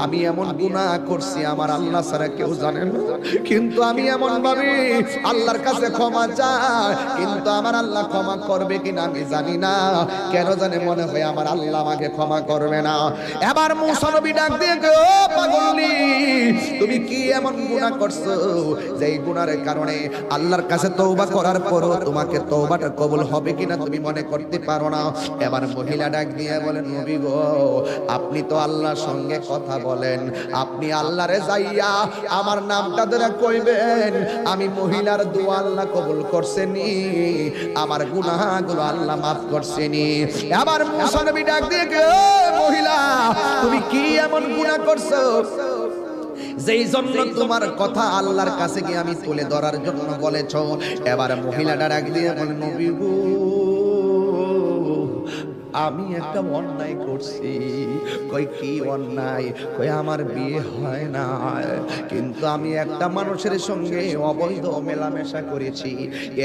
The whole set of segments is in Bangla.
আমি এমন গুনাহ করছি আমার আল্লাহ ছাড়া কেউ জানে না, কিন্তু আমি এমন ভাবে আল্লাহর কাছে ক্ষমা চাই, কিন্তু আমার আল্লাহ ক্ষমা করবে কিনা আমি জানি না। কেন জানে মনে হয় আমার আল্লাহ আমাকে ক্ষমা করবে না। এবার মুসা নবী ডাক দিয়ে কয়, ও পাগলি, তুমি কি এমন গুনাহ করছো যেই গুনাহের কারণে আল্লাহর কাছে তওবা করার পরও তোমাকে তওবাটা কবুল হবে কিনা তুমি মনে করতে পারো না? এবার মহিলা ডাক দিয়ে বলেন, নবী গো, আপনি তো আল্লাহর সঙ্গে কথা বলেন, আপনি আল্লাহরে যাইয়া আমার নামটা ধরে কইবেন আমি মহিলার দোয়া আল্লাহ কবুল করছেনি, আমার গুনাহগুলো আল্লাহ মাফ করছেনি। এবার মুসা নবী ডাক দিয়ে কয়, মহিলা, তুমি কি এমন গুনাহ করছো যেই জন্য তোমার কথা আল্লাহর কাছে গিয়ে আমি তুলে ধরার জন্য বলেছো? এবার মহিলাটা ডাক দিয়ে বলেন, নবী গো, আমি একটা অন্যায় করছি। কই কি অন্যায়? কই আমার বিয়ে হয় না, কিন্তু আমি একটা মানুষের সঙ্গে অবৈধ মেলামেশা করেছি,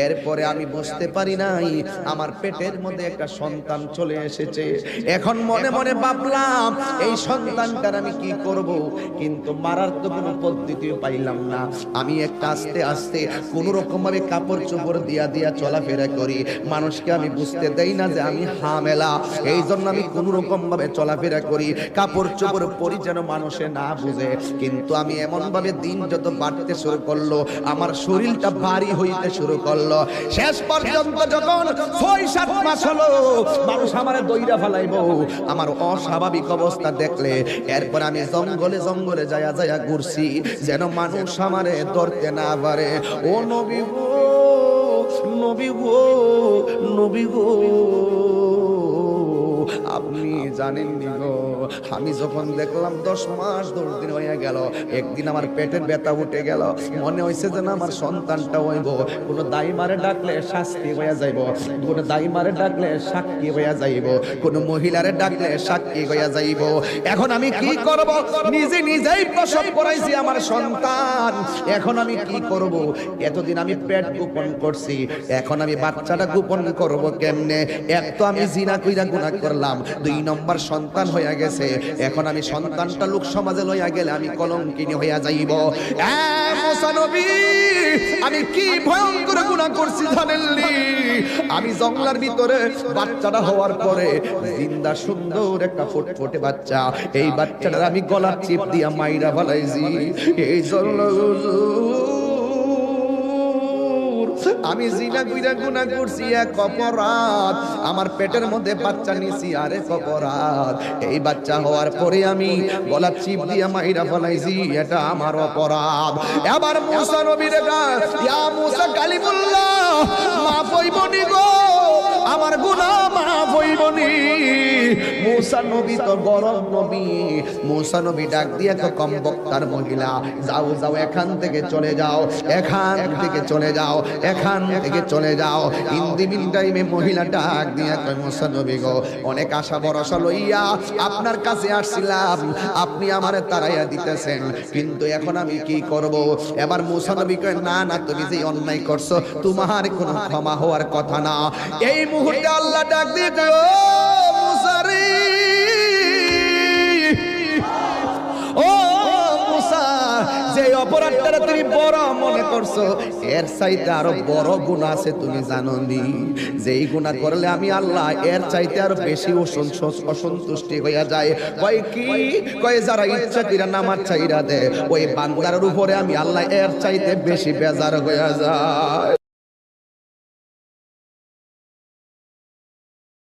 এরপরে আমি বুঝতে পারি নাই আমার পেটের মধ্যে একটা সন্তান চলে এসেছে। এখন মনে মনে ভাবলাম এই সন্তানটার আমি কি করব, কিন্তু মারার তো কোনো পদ্ধতি পাইলাম না। আমি একটা আস্তে আস্তে কোন রকম ভাবে কাপড় চোপড় দিয়া দিয়া চলাফেরা করি, মানুষকে আমি বুঝতে দেই না যে আমি হামেলা, এই জন্য আমি কোন রকম ভাবে চলাফেরা করি, কাপড় চোপড় পরি যেন মানুষে না বুঝে। কিন্তু আমি এমন ভাবে দিন যত বাড়তে শুরু করলো, আমার শরীরটা ভারী হইতে শুরু করলো। শেষ পর্যন্ত যখন ৬-৭ মাস হলো, মানুষ আমারে দইরা ফেলাইবো আমার অস্বাভাবিক অবস্থা দেখলে, এরপর আমি জঙ্গলে জঙ্গলে যায়া যায়া ঘুরছি যেন মানুষ আমারে ধরতে না পারে। ও নবী গো, নবী গো, নবী গো, আপনি জানেননি গো, আমি যখন দেখলাম 10 মাস 10 দিন হয়ে গেল, একদিন আমার পেটের ব্যথা উঠে গেল, মনে হইছে যেন আমার সন্তানটা হইব। কোন দাইমারে ডাকলে শাস্তি হইয়া যাইব, কোন দাইমারে ডাকলে সাক্ষী হইয়া যাইব, কোন মহিলারে ডাকলে সাক্ষী হইয়া যাইব। এখন আমি কি করব? নিজে নিজেই প্রসব করাইছি আমার সন্তান, এখন আমি কি করব? এতদিন আমি পেট গোপন করছি, এখন আমি বাচ্চাটা গোপন করব কেমনে? এক তো আমি জিনা কইরা গুনাহ করলাম, 2 নম্বর সন্তান হইয়া গেছে, এখন আমি সন্তানটা লোক সমাজে লইয়া গেলে আমি কলঙ্কিনী হইয়া যাইব। মুসা নবী, আমি কি ভয়ঙ্কর গুনাহ করছি জানেননি? আমি জঙ্গলের ভিতরে বাচ্চাটা হওয়ার পরে জিন্দা সুন্দর একটা ফুটফুটে বাচ্চা, এই বাচ্চাটার আমি গলার চিপ দিয়া মাইরা ফেলাইছি। এই জন্য আমি জিনা কইরা গুনাহ করছি এক অপরাধ, আমার পেটের মধ্যে বাচ্চা নিছি আরেক অপরাধ। এই বাচ্চা হওয়ার পরে আমি গলা চিপ দিয়া মাইরা ফলাইছি, এটা আমার অপরাধ। এবার মুসা নবীর গায়, ইয়া মুসা কালিমুল্লাহ, মাফ হইবনি গো, আমার গুনাহ মাফ হইবনি। মুসা নবী তো গরম নবী, মুসা নবী ডাক দিয়া তো কম বক্তার মহিলা, যাও যাও এখান থেকে চলে যাও, এখান থেকে চলে যাও, এখান থেকে চলে যাও। ইন দি মিন টাইমে মহিলা ডাক দিয়া কয়, মুসা নবী গো, অনেক আশা ভরসা লইয়া আপনার কাছে আসছিলাম, আপনি আমারে তাড়াইয়া দিতেছেন, কিন্তু এখন আমি কি করব? এবার মুসা নবী কয়, না না, তুমি যে অন্যায় করছো তোমার কোনো ক্ষমা হওয়ার কথা না। এই মুহূর্তে আল্লাহ ডাক দিয়ে কয়, ও মুসা রে, ও মুসা, যে অপরাধটা তুমি বড় মনে করছো, এর চাইতে আরো বড় গুনাহ আছে, তুমি জানো নি? যেই গুনাহ করলে আমি আল্লাহ এর চাইতে আরো বেশি অসন্তুষ্টি হইয়া যায়। কয় কি? কয় যারা ইচ্ছা কইরা নামাজ চাইরা দেয়, ওই বান্দার উপরে আমি আল্লাহ এর চাইতে বেশি বেজার হইয়া যায়।